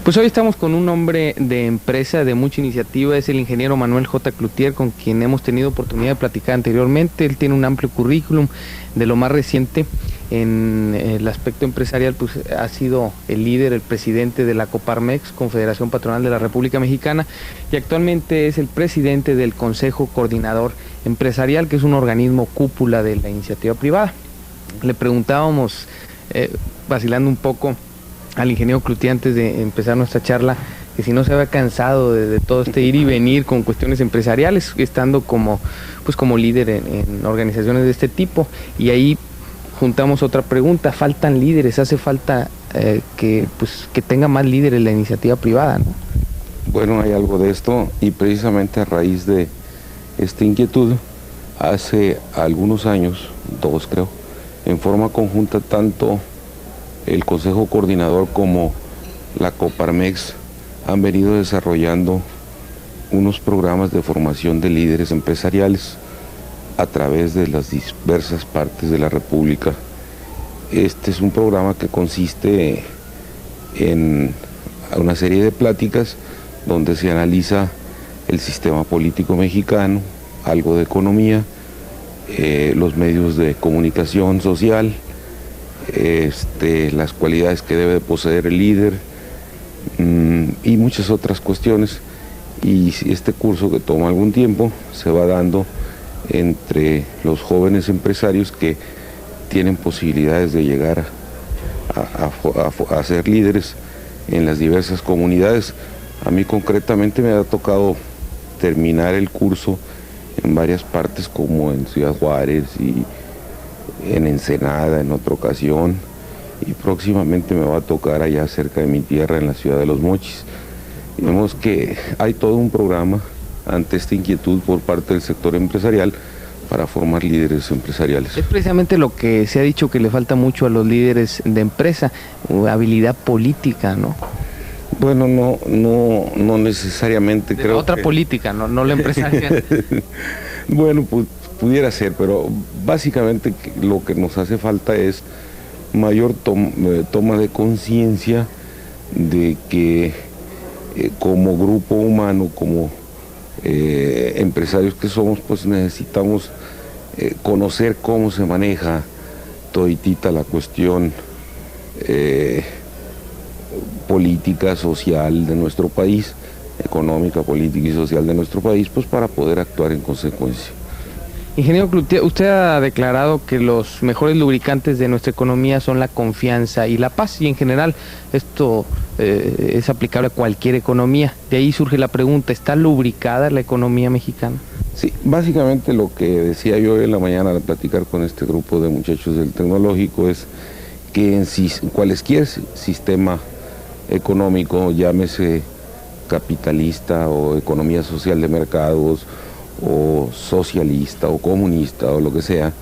Pues hoy estamos con un hombre de empresa, de mucha iniciativa, es el ingeniero Manuel J. Cloutier, con quien hemos tenido oportunidad de platicar anteriormente. Él tiene un amplio currículum. De lo más reciente en el aspecto empresarial, pues ha sido el líder, el presidente de la Coparmex, Confederación Patronal de la República Mexicana, y actualmente es el presidente del Consejo Coordinador Empresarial, que es un organismo cúpula de la iniciativa privada. Le preguntábamos, vacilando un poco, al ingeniero Cloutier antes de empezar nuestra charla, que si no se había cansado de todo este ir y venir con cuestiones empresariales, estando como líder en organizaciones de este tipo. Y ahí juntamos otra pregunta: faltan líderes, hace falta que tenga más líderes la iniciativa privada, ¿no? Bueno, hay algo de esto, y precisamente a raíz de esta inquietud, hace algunos años, 2 creo, en forma conjunta, tanto el Consejo Coordinador como la Coparmex han venido desarrollando unos programas de formación de líderes empresariales a través de las diversas partes de la República. Este es un programa que consiste en una serie de pláticas donde se analiza el sistema político mexicano, algo de economía, los medios de comunicación social, las cualidades que debe de poseer el líder, y muchas otras cuestiones. Y este curso, que toma algún tiempo, se va dando entre los jóvenes empresarios que tienen posibilidades de llegar a ser líderes en las diversas comunidades. A mí concretamente me ha tocado terminar el curso en varias partes, como en Ciudad Juárez y en Ensenada en otra ocasión, y próximamente me va a tocar allá cerca de mi tierra, en la ciudad de Los Mochis. Y vemos que hay todo un programa ante esta inquietud por parte del sector empresarial para formar líderes empresariales. Es precisamente lo que se ha dicho que le falta mucho a los líderes de empresa, habilidad política, ¿no? Bueno, no necesariamente, de creo otra que... política, no la empresarial. Bueno, pues pudiera ser, pero básicamente lo que nos hace falta es mayor toma de conciencia de que como grupo humano, como empresarios que somos, pues necesitamos conocer cómo se maneja toditita la cuestión política, social de nuestro país, económica, política y social de nuestro país, pues para poder actuar en consecuencia. Ingeniero Cloutier, usted ha declarado que los mejores lubricantes de nuestra economía son la confianza y la paz, y en general esto es aplicable a cualquier economía. De ahí surge la pregunta: ¿está lubricada la economía mexicana? Sí, básicamente lo que decía yo hoy en la mañana al platicar con este grupo de muchachos del Tecnológico es que en cualquier sistema económico, llámese capitalista o economía social de mercados, o socialista o comunista o lo que sea,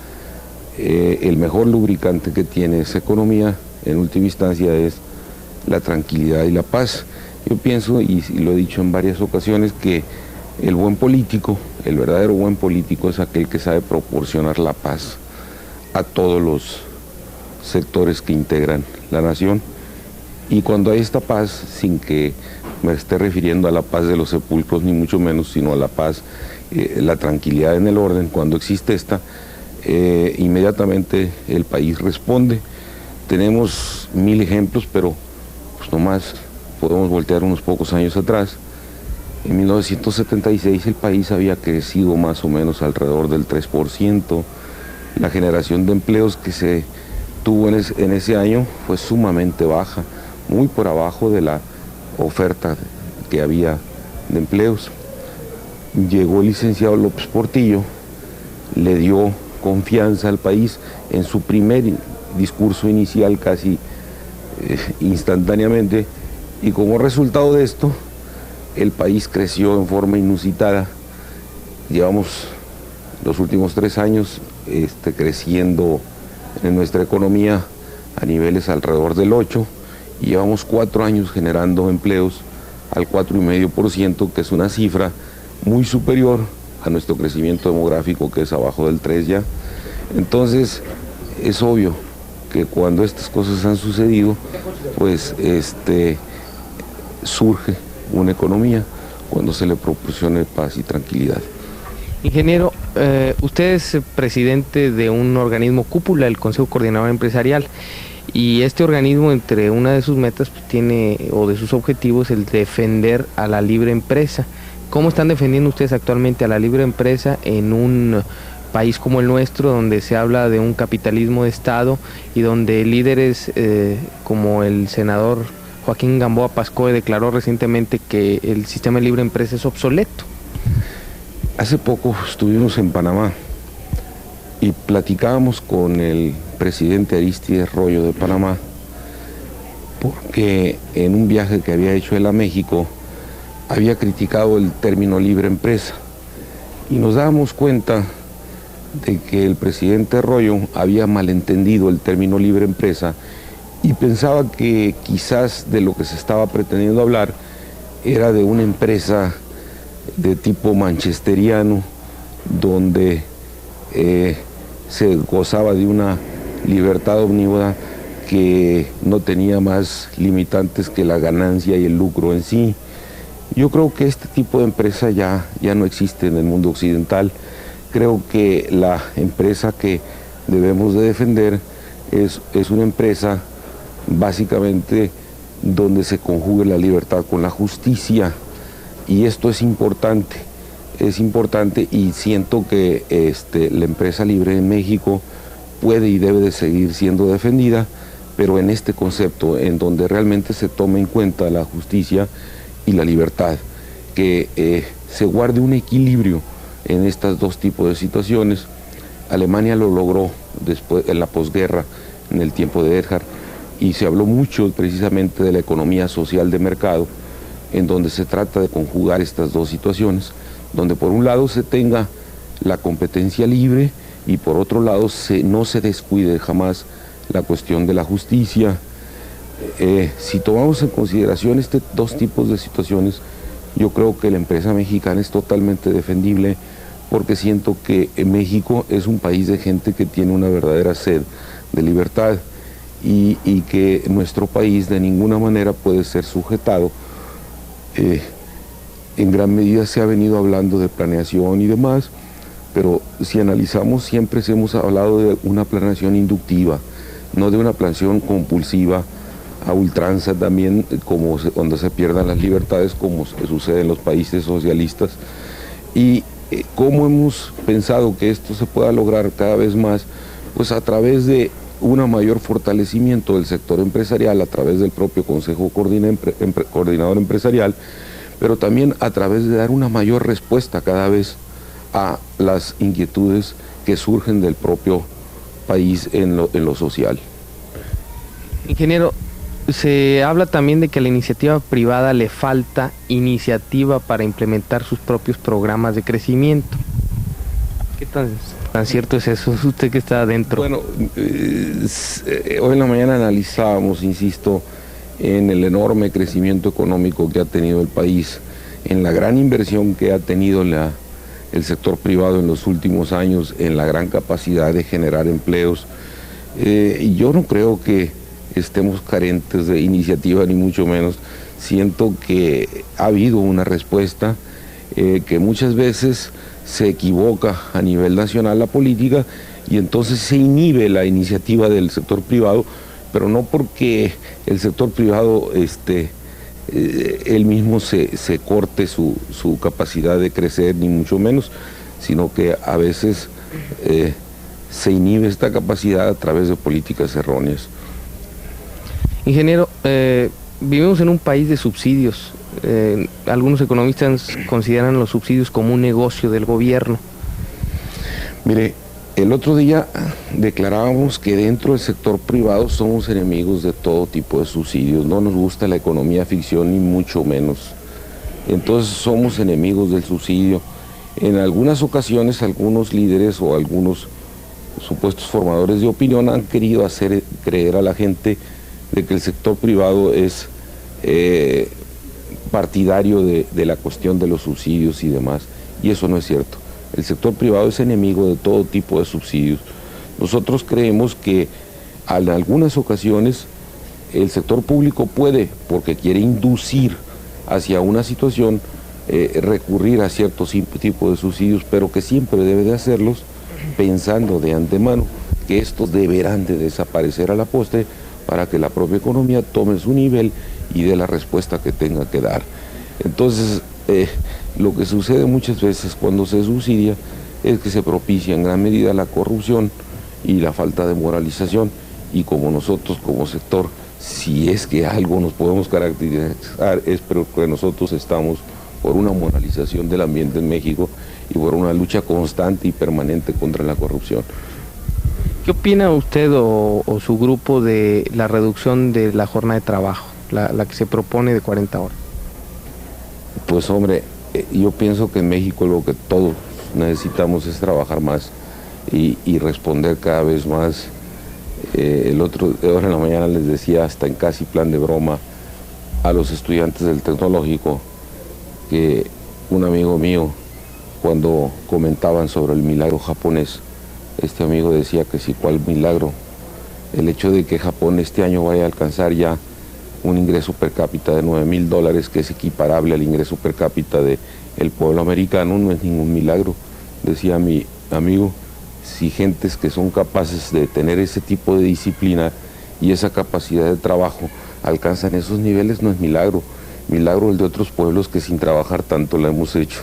el mejor lubricante que tiene esa economía en última instancia es la tranquilidad y la paz. Yo pienso, y lo he dicho en varias ocasiones, que el buen político, el verdadero buen político, es aquel que sabe proporcionar la paz a todos los sectores que integran la nación. Y cuando hay esta paz, sin que me esté refiriendo a la paz de los sepulcros ni mucho menos, sino a la paz, la tranquilidad en el orden, cuando existe esta, inmediatamente el país responde. Tenemos 1000 ejemplos, pero pues nomás podemos voltear unos pocos años atrás. En 1976 el país había crecido más o menos alrededor del 3%. La generación de empleos que se tuvo en ese año fue sumamente baja, muy por abajo de la oferta que había de empleos. Llegó el licenciado López Portillo, le dio confianza al país en su primer discurso inicial casi instantáneamente, y como resultado de esto el país creció en forma inusitada. Llevamos los últimos 3 años creciendo en nuestra economía a niveles alrededor del 8%, y llevamos 4 años generando empleos al 4,5%, que es una cifra muy superior a nuestro crecimiento demográfico, que es abajo del 3 ya. Entonces es obvio que cuando estas cosas han sucedido, pues surge una economía cuando se le proporcione paz y tranquilidad. Ingeniero, usted es presidente de un organismo cúpula, el Consejo Coordinador Empresarial, y este organismo, entre una de sus metas, pues, tiene, o de sus objetivos, el defender a la libre empresa. ¿Cómo están defendiendo ustedes actualmente a la libre empresa en un país como el nuestro, donde se habla de un capitalismo de Estado y donde líderes como el senador Joaquín Gamboa Pascoe declaró recientemente que el sistema de libre empresa es obsoleto? Hace poco estuvimos en Panamá y platicábamos con el presidente Arístides Royo de Panamá, porque en un viaje que había hecho él a México había criticado el término libre empresa, y nos dábamos cuenta de que el presidente Royo había malentendido el término libre empresa y pensaba que quizás de lo que se estaba pretendiendo hablar era de una empresa de tipo manchesteriano, donde se gozaba de una libertad omnívora que no tenía más limitantes que la ganancia y el lucro en sí. Yo creo que este tipo de empresa ya no existe en el mundo occidental. Creo que la empresa que debemos de defender es una empresa básicamente donde se conjugue la libertad con la justicia, y esto es importante y siento que la empresa libre en México puede y debe de seguir siendo defendida, pero en este concepto, en donde realmente se tome en cuenta la justicia y la libertad, que se guarde un equilibrio en estos dos tipos de situaciones. Alemania lo logró después, en la posguerra, en el tiempo de Erhard, y se habló mucho precisamente de la economía social de mercado, en donde se trata de conjugar estas dos situaciones, donde por un lado se tenga la competencia libre y por otro lado no se descuide jamás la cuestión de la justicia. Si tomamos en consideración estos dos tipos de situaciones, yo creo que la empresa mexicana es totalmente defendible, porque siento que México es un país de gente que tiene una verdadera sed de libertad y que nuestro país de ninguna manera puede ser sujetado. En gran medida se ha venido hablando de planeación y demás, pero si analizamos, siempre hemos hablado de una planeación inductiva, no de una planeación compulsiva a ultranza también, como donde se pierdan las libertades, como sucede en los países socialistas. Y cómo hemos pensado que esto se pueda lograr cada vez más, pues a través de un mayor fortalecimiento del sector empresarial, a través del propio Consejo Coordinador Empresarial, pero también a través de dar una mayor respuesta cada vez a las inquietudes que surgen del propio país en lo social. Ingeniero, se habla también de que a la iniciativa privada le falta iniciativa para implementar sus propios programas de crecimiento. ¿Qué tan cierto es eso? Usted que está adentro. Bueno, hoy en la mañana analizábamos, insisto, en el enorme crecimiento económico que ha tenido el país, en la gran inversión que ha tenido el sector privado en los últimos años, en la gran capacidad de generar empleos. Y yo no creo que estemos carentes de iniciativa, ni mucho menos. Siento que ha habido una respuesta, que muchas veces se equivoca a nivel nacional la política, y entonces se inhibe la iniciativa del sector privado, pero no porque el sector privado él mismo se corte su capacidad de crecer, ni mucho menos, sino que a veces se inhibe esta capacidad a través de políticas erróneas. Ingeniero, vivimos en un país de subsidios. Algunos economistas consideran los subsidios como un negocio del gobierno. Mire, el otro día declarábamos que dentro del sector privado somos enemigos de todo tipo de subsidios. No nos gusta la economía ficción, ni mucho menos. Entonces somos enemigos del subsidio. En algunas ocasiones algunos líderes o algunos supuestos formadores de opinión han querido hacer creer a la gente de que el sector privado es partidario de la cuestión de los subsidios y demás, y eso no es cierto. El sector privado es enemigo de todo tipo de subsidios. Nosotros creemos que En algunas ocasiones el sector público puede, porque quiere inducir hacia una situación, recurrir a ciertos tipos de subsidios, pero que siempre debe de hacerlos pensando de antemano que estos deberán de desaparecer a la postre para que la propia economía tome su nivel y dé la respuesta que tenga que dar. Entonces, lo que sucede muchas veces cuando se subsidia es que se propicia en gran medida la corrupción y la falta de moralización, y como nosotros como sector, si es que algo nos podemos caracterizar, es porque nosotros estamos por una moralización del ambiente en México y por una lucha constante y permanente contra la corrupción. ¿Qué opina usted o su grupo de la reducción de la jornada de trabajo, la que se propone de 40 horas? Pues hombre, yo pienso que en México lo que todos necesitamos es trabajar más y responder cada vez más. Ahora en la mañana les decía, hasta en casi plan de broma, a los estudiantes del tecnológico, que un amigo mío, cuando comentaban sobre el milagro japonés, este amigo decía que sí, ¿cuál milagro? El hecho de que Japón este año vaya a alcanzar ya un ingreso per cápita de $9,000, que es equiparable al ingreso per cápita del pueblo americano, no es ningún milagro. Decía mi amigo, si gentes que son capaces de tener ese tipo de disciplina y esa capacidad de trabajo alcanzan esos niveles, no es milagro. Milagro el de otros pueblos que sin trabajar tanto la hemos hecho.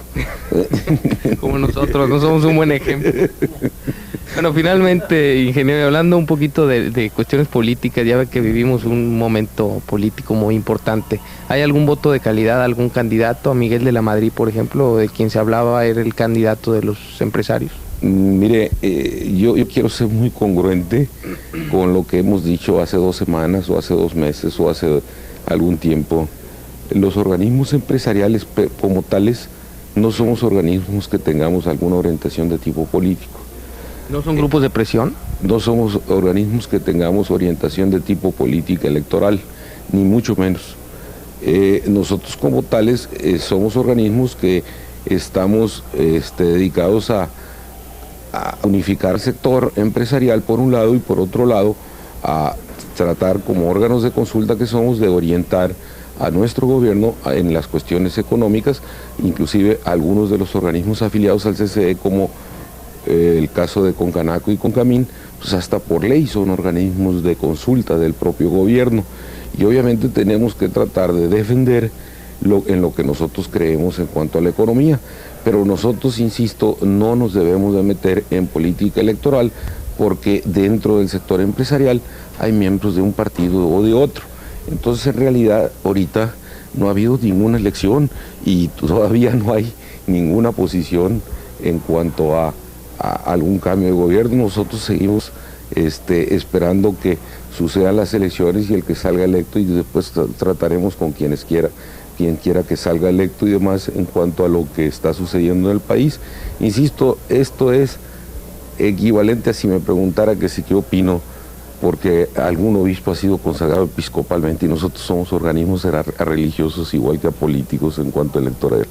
Como nosotros, no somos un buen ejemplo. Bueno, finalmente, ingeniero, hablando un poquito de cuestiones políticas, ya ve que vivimos un momento político muy importante. ¿Hay algún voto de calidad, algún candidato? A Miguel de la Madrid, por ejemplo, de quien se hablaba, era el candidato de los empresarios. Mire, yo quiero ser muy congruente con lo que hemos dicho hace 2 semanas o hace 2 meses o hace algún tiempo. Los organismos empresariales como tales no somos organismos que tengamos alguna orientación de tipo político. ¿No son grupos de presión? No somos organismos que tengamos orientación de tipo política electoral, ni mucho menos. Nosotros como tales somos organismos que estamos dedicados a unificar el sector empresarial por un lado y por otro lado a tratar como órganos de consulta que somos de orientar a nuestro gobierno en las cuestiones económicas, inclusive algunos de los organismos afiliados al CCE como el caso de Concanaco y Concamín, pues hasta por ley son organismos de consulta del propio gobierno, y obviamente tenemos que tratar de defender en lo que nosotros creemos en cuanto a la economía, pero nosotros, insisto, no nos debemos de meter en política electoral porque dentro del sector empresarial hay miembros de un partido o de otro. Entonces, en realidad, ahorita no ha habido ninguna elección y todavía no hay ninguna posición en cuanto a algún cambio de gobierno. Nosotros seguimos esperando que sucedan las elecciones y el que salga electo, y después trataremos con quien quiera que salga electo y demás en cuanto a lo que está sucediendo en el país. Insisto, esto es equivalente a si me preguntara que sí, qué opino, porque algún obispo ha sido consagrado episcopalmente y nosotros somos organismos religiosos igual que a políticos en cuanto a electoral.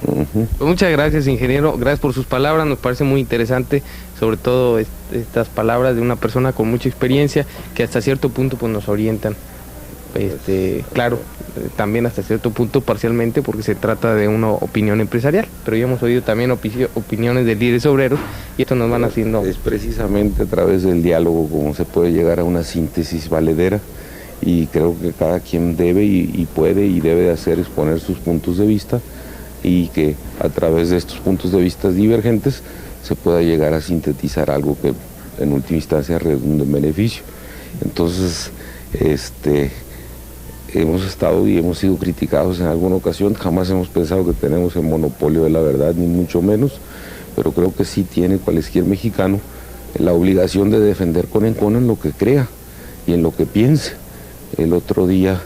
Pues muchas gracias, ingeniero, gracias por sus palabras, nos parece muy interesante, sobre todo estas palabras de una persona con mucha experiencia que hasta cierto punto pues nos orientan. Claro, también hasta cierto punto parcialmente porque se trata de una opinión empresarial, pero ya hemos oído también opiniones de líderes obreros y esto nos van haciendo... Es precisamente a través del diálogo como se puede llegar a una síntesis valedera, y creo que cada quien debe y puede y debe de hacer exponer sus puntos de vista, y que a través de estos puntos de vista divergentes se pueda llegar a sintetizar algo que en última instancia redunde en beneficio. Entonces, hemos estado y hemos sido criticados en alguna ocasión, jamás hemos pensado que tenemos el monopolio de la verdad, ni mucho menos, pero creo que sí tiene cualquier mexicano la obligación de defender con encono en lo que crea y en lo que piense. El otro día,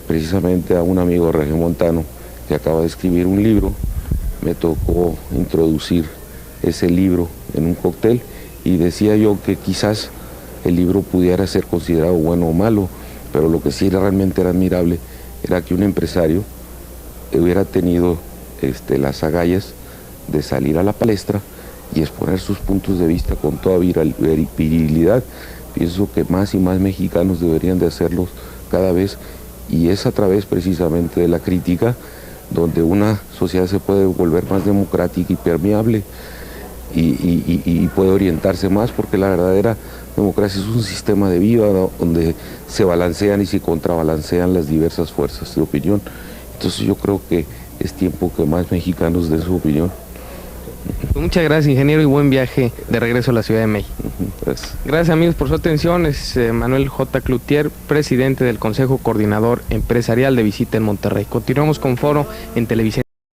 precisamente a un amigo regiomontano que acaba de escribir un libro, me tocó introducir ese libro en un cóctel y decía yo que quizás el libro pudiera ser considerado bueno o malo, pero lo que sí realmente era admirable era que un empresario hubiera tenido las agallas de salir a la palestra y exponer sus puntos de vista con toda virilidad. pienso que más y más mexicanos deberían de hacerlo cada vez, y es a través precisamente de la crítica donde una sociedad se puede volver más democrática y permeable y puede orientarse más, porque la verdadera democracia es un sistema de vida donde se balancean y se contrabalancean las diversas fuerzas de opinión. Entonces yo creo que es tiempo que más mexicanos den su opinión. Pues muchas gracias, ingeniero, y buen viaje de regreso a la Ciudad de México. Gracias, amigos, por su atención. Es Manuel J. Cloutier, presidente del Consejo Coordinador Empresarial de Visita en Monterrey. Continuamos con Foro en Televisión.